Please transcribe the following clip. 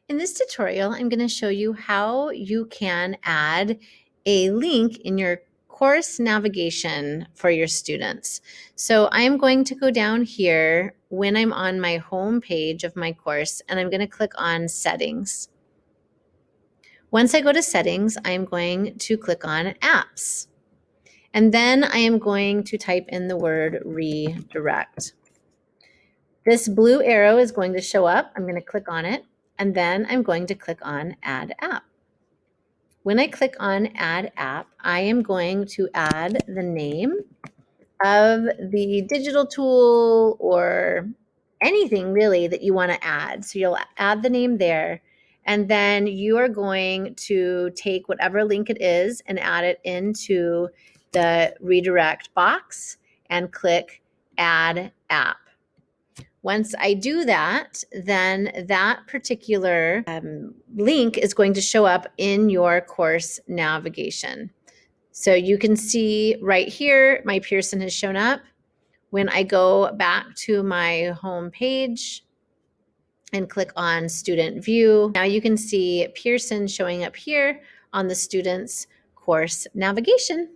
In this tutorial, I'm going to show you how you can add a link in your course navigation for your students. So I'm going to go down here when I'm on my home page of my course, and I'm going to click on Settings. Once I go to Settings, I'm going to click on Apps. And then I am going to type in the word redirect. This blue arrow is going to show up. I'm going to click on it, and then I'm going to click on Add App. When I click on Add App, I am going to add the name of the digital tool or anything really that you want to add. So you'll add the name there, and then you are going to take whatever link it is and add it into the redirect box and click Add App. Once I do that, then that particular link is going to show up in your course navigation. So you can see right here, my Pearson has shown up. When I go back to my home page and click on Student View, now you can see Pearson showing up here on the student's course navigation.